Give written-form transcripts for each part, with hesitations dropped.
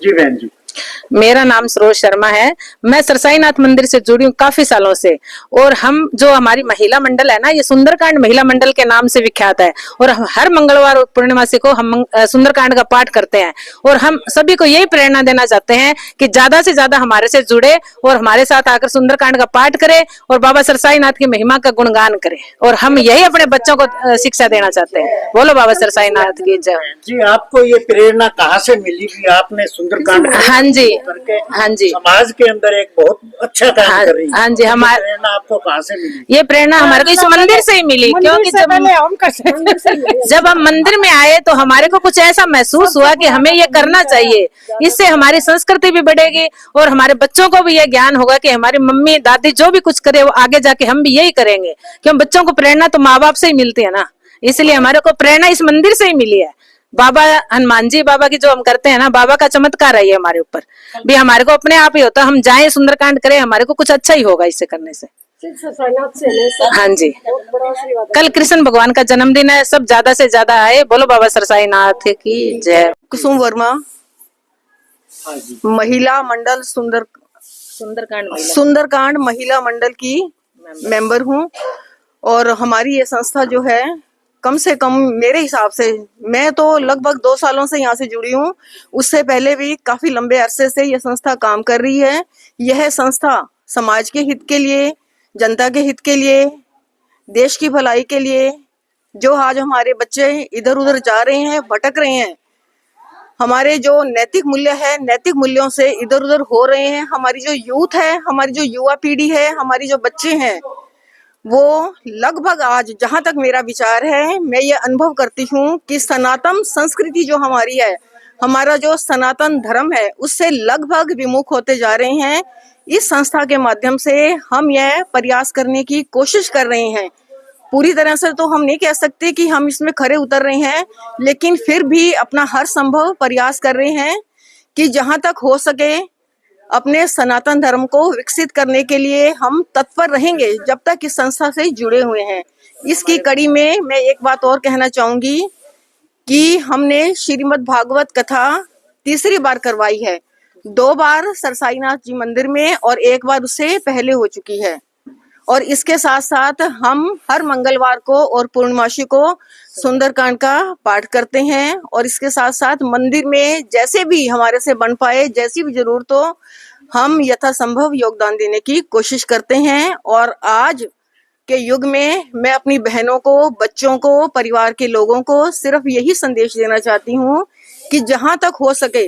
जी बहन जी। मेरा नाम सरोज शर्मा है। मैं सरसाईनाथ मंदिर से जुड़ी हूँ काफी सालों से। और हम जो हमारी महिला मंडल है ना, ये सुंदरकांड महिला मंडल के नाम से विख्यात है। और हर मंगलवार और पूर्णिमासी को हम सुंदरकांड का पाठ करते हैं। और हम सभी को यही प्रेरणा देना चाहते हैं कि ज्यादा से ज्यादा हमारे से जुड़े और हमारे साथ आकर सुंदरकांड का पाठ करें और बाबा सरसाईनाथ की महिमा का गुणगान करें। और हम यही अपने बच्चों को शिक्षा देना चाहते हैं। बोलो बाबा सरसाईनाथ की जय। जी, आपको ये प्रेरणा कहाँ से मिली भी आपने सुंदरकांड हाँ जी, करके हाँ जी, समाज के अंदर एक बहुत अच्छा काम कर रही है? हाँ जी, हमारे प्रेरणा आपको कहाँ से मिली? ये प्रेरणा हमारे को इस मंदिर से ही मिली, क्योंकि जब हम मंदिर में आए तो हमारे को कुछ ऐसा महसूस हुआ कि हमें ये करना चाहिए। इससे हमारी संस्कृति भी बढ़ेगी और हमारे बच्चों को भी ये ज्ञान होगा कि हमारी मम्मी दादी जो भी कुछ करे वो आगे जाके हम भी यही करेंगे। क्यों बच्चों को प्रेरणा तो माँ बाप से ही मिलती है ना, इसलिए हमारे को प्रेरणा इस मंदिर से ही मिली है। बाबा हनुमान जी बाबा की जो हम करते हैं ना, बाबा का चमत्कार है ये हमारे ऊपर भी। हमारे को अपने आप ही होता, हम जाए सुंदरकांड करें, हमारे को कुछ अच्छा ही होगा इससे करने से। हाँ जी, कल कृष्ण भगवान का जन्मदिन है, सब ज्यादा से ज्यादा आए। बोलो बाबा सरसाईनाथ की जय। कुसुम वर्मा, महिला मंडल सुंदरकांड महिला मंडल की मेंबर हूँ। और हमारी ये संस्था जो है, कम से कम मेरे हिसाब से, मैं तो लगभग 2 सालों से यहाँ से जुड़ी हूँ। उससे पहले भी काफी लंबे अरसे से यह संस्था काम कर रही है। यह संस्था समाज के हित के लिए, जनता के हित के लिए, देश की भलाई के लिए, जो आज हमारे बच्चे इधर उधर जा रहे हैं, भटक रहे हैं, हमारे जो नैतिक मूल्य है, नैतिक मूल्यों से इधर उधर हो रहे हैं, हमारी जो यूथ है, हमारी जो युवा पीढ़ी है, हमारी जो बच्चे हैं, वो लगभग आज जहां तक मेरा विचार है, मैं ये अनुभव करती हूँ कि सनातन संस्कृति जो हमारी है, हमारा जो सनातन धर्म है, उससे लगभग विमुख होते जा रहे हैं। इस संस्था के माध्यम से हम यह प्रयास करने की कोशिश कर रहे हैं। पूरी तरह से तो हम नहीं कह सकते कि हम इसमें खरे उतर रहे हैं, लेकिन फिर भी अपना हर संभव प्रयास कर रहे हैं कि जहां तक हो सके अपने सनातन धर्म को विकसित करने के लिए हम तत्पर रहेंगे जब तक इस संस्था से जुड़े हुए हैं। इसकी कड़ी में मैं एक बात और कहना चाहूंगी कि हमने श्रीमद् भागवत कथा तीसरी बार करवाई है। 2 बार सरसाईनाथ जी मंदिर में और 1 बार उससे पहले हो चुकी है। और इसके साथ साथ हम हर मंगलवार को और पूर्णमासी को सुंदरकांड का पाठ करते हैं। और इसके साथ साथ मंदिर में जैसे भी हमारे से बन पाए, जैसी भी जरूरत हो, हम यथासंभव योगदान देने की कोशिश करते हैं। और आज के युग में मैं अपनी बहनों को, बच्चों को, परिवार के लोगों को सिर्फ यही संदेश देना चाहती हूँ कि जहां तक हो सके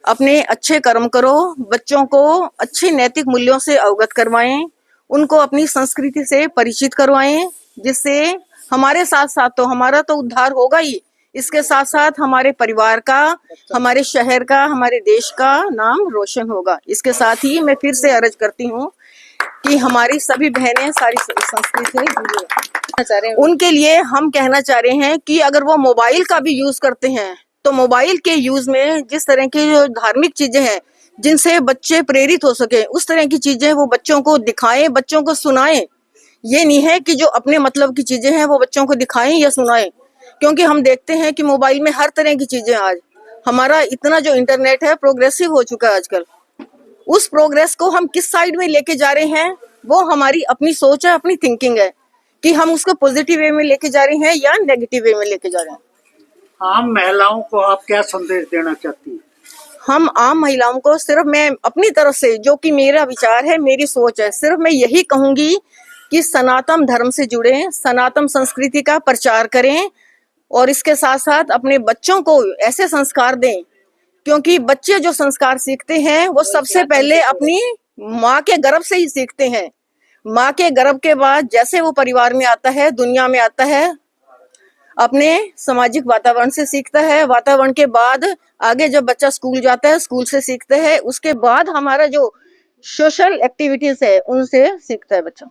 अपने अच्छे कर्म करो, बच्चों को अच्छे नैतिक मूल्यों से अवगत करवाएं, उनको अपनी संस्कृति से परिचित करवाएं, जिससे हमारे साथ साथ तो हमारा तो उद्धार होगा ही, इसके साथ साथ हमारे परिवार का, हमारे शहर का, हमारे देश का नाम रोशन होगा। इसके साथ ही मैं फिर से अर्ज करती हूँ कि हमारी सभी बहनें सारी संस्कृति से जुड़ी हैं, उनके लिए हम कहना चाह रहे हैं कि अगर वो मोबाइल का भी यूज करते हैं तो मोबाइल के यूज में जिस तरह की जो धार्मिक चीजें हैं जिनसे बच्चे प्रेरित हो सके, उस तरह की चीजें वो बच्चों को दिखाएं, बच्चों को सुनाएं। ये नहीं है कि जो अपने मतलब की चीजें हैं वो बच्चों को दिखाएं या सुनाएं, क्योंकि हम देखते हैं कि मोबाइल में हर तरह की चीजें, आज हमारा इतना जो इंटरनेट है प्रोग्रेसिव हो चुका है आजकल, उस प्रोग्रेस को हम किस साइड में लेके जा रहे हैं वो हमारी अपनी सोच है, अपनी थिंकिंग है कि हम उसको पॉजिटिव वे में लेके जा रहे हैं या नेगेटिव वे में लेके जा रहे हैं। आम महिलाओं को आप क्या संदेश देना चाहती हैं? हम आम महिलाओं को सिर्फ मैं अपनी तरफ से, जो कि मेरा विचार है, मेरी सोच है, सिर्फ मैं यही कहूंगी कि सनातन धर्म से जुड़े, सनातन संस्कृति का प्रचार करें और इसके साथ साथ अपने बच्चों को ऐसे संस्कार दें, क्योंकि बच्चे जो संस्कार सीखते हैं वो सबसे पहले अपनी माँ के गर्भ से ही सीखते हैं। माँ के गर्भ के बाद जैसे वो परिवार में आता है, दुनिया में आता है, अपने सामाजिक वातावरण से सीखता है, वातावरण के बाद आगे जब बच्चा स्कूल जाता है, स्कूल से सीखता है, उसके बाद हमारा जो सोशल एक्टिविटीज है उनसे सीखता है बच्चा।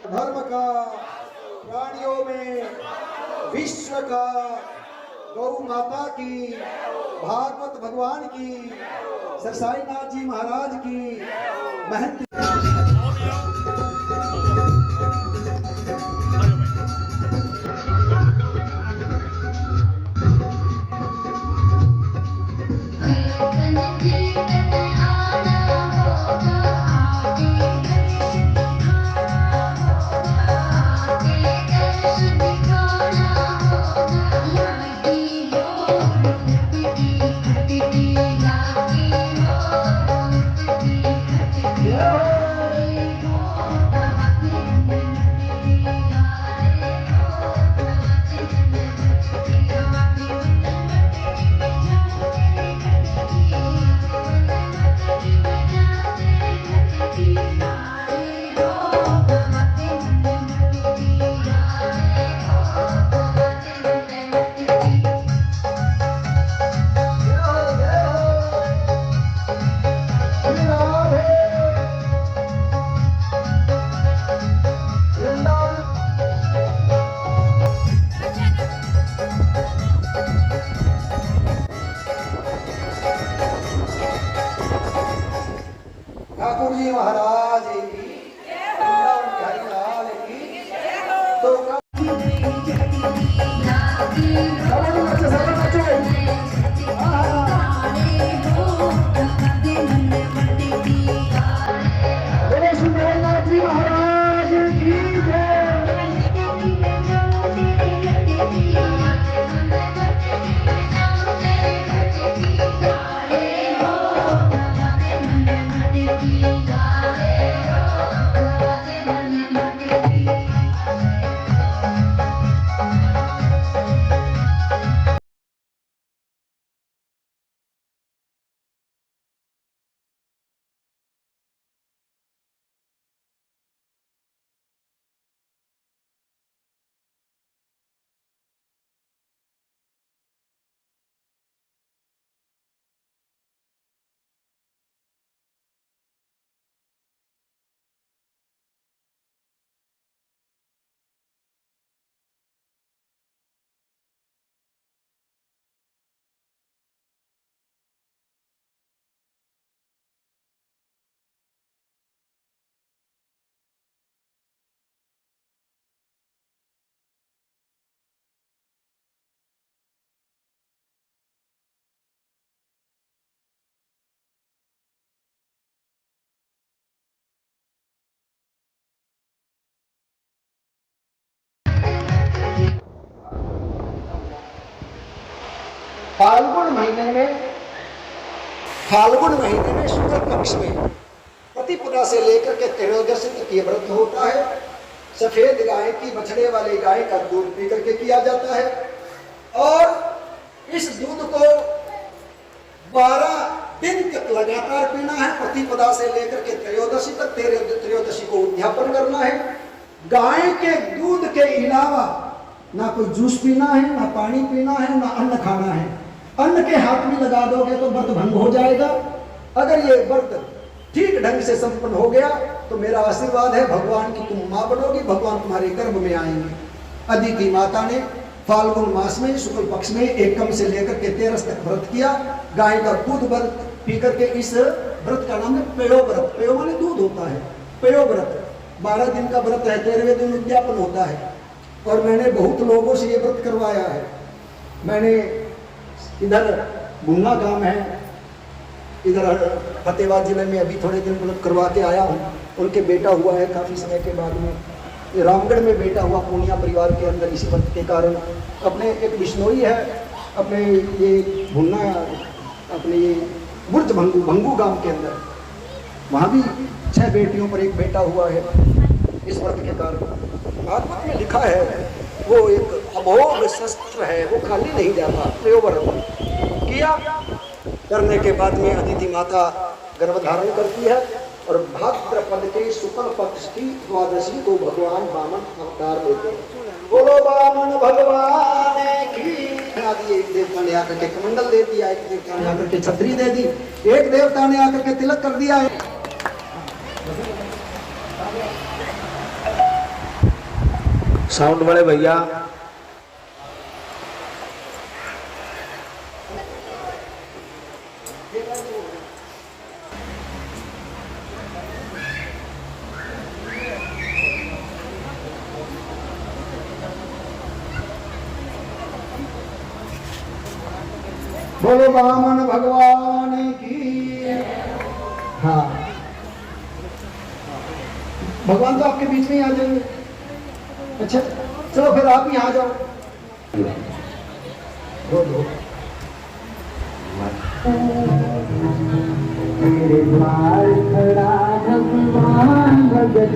धर्म का, प्राणियों में विश्व का, गौ माता की, भागवत भगवान की, सरसाईनाथ जी महाराज की, महंत ठाकुर जी महाराज की, वृंदावन बिहारी लाल की। तो जी महाराज की फाल्गुन महीने में शुक्ल पक्ष में प्रतिपदा से लेकर के त्रयोदशी तक ये व्रत होता है। सफेद गाय की, बछड़े वाले गाय का दूध पी करके किया जाता है और इस दूध को 12 दिन तक लगातार पीना है। प्रतिपदा से लेकर के त्रयोदशी तक, त्रयोदशी को उद्यापन करना है। गाय के दूध के अलावा ना कोई जूस पीना है, ना पानी पीना है, ना अन्न खाना है। अन्न के हाथ में लगा दोगे तो व्रत भंग हो जाएगा। अगर ये व्रत ठीक ढंग से संपन्न हो गया तो मेरा आशीर्वाद है, भगवान की तुम मां बनोगी, भगवान तुम्हारे गर्भ में आएंगे। अदिति माता ने फाल्गुन मास में शुक्ल पक्ष में एकम से लेकर के 13 तक व्रत किया। गाय का दूध व्रत पी करके इस व्रत का नाम है पेयो व्रत। पेयो माने दूध होता है। पेयो व्रत 12 दिन का व्रत है, 13वें दिन उद्यापन होता है। और मैंने बहुत लोगों से ये व्रत करवाया है। मैंने इधर भुन्ना गांव है, इधर फतेहाबाद जिले में अभी थोड़े दिन व्रत करवा के आया हूँ। उनके बेटा हुआ है काफ़ी समय के बाद में। रामगढ़ में बेटा हुआ पूनिया परिवार के अंदर इसी व्रत के कारण। अपने एक बिश्नोई है, अपने ये भुन्ना, अपने ये बुर्ज भंगू गांव के अंदर, वहाँ भी 6 बेटियों पर एक बेटा हुआ है इस व्रत के कारण। भागवत में लिखा है वो एक अमोघ शस्त्र है, वो खाली नहीं जाता। प्रयोग व्रत किया करने के बाद में अदिति माता गर्भ धारण करती है और भाद्रपद के शुक्ल पक्ष की द्वादशी को भगवान वामन अवतार लेते हैं। बोलो वामन भगवान की। आदि एक देवता ने आकर के कमंडल दे दिया, एक देवता ने आकर के छतरी दे दी, एक देवता ने आकर के तिलक कर दिया है। साउंड वाले भैया। बोलो वामन भगवान की। हाँ, भगवान तो आपके बीच में ही आ जाएंगे। अच्छा चलो फिर आप ही आ जाओ। बोलो मेरे द्वार खड़ा भगवान भगत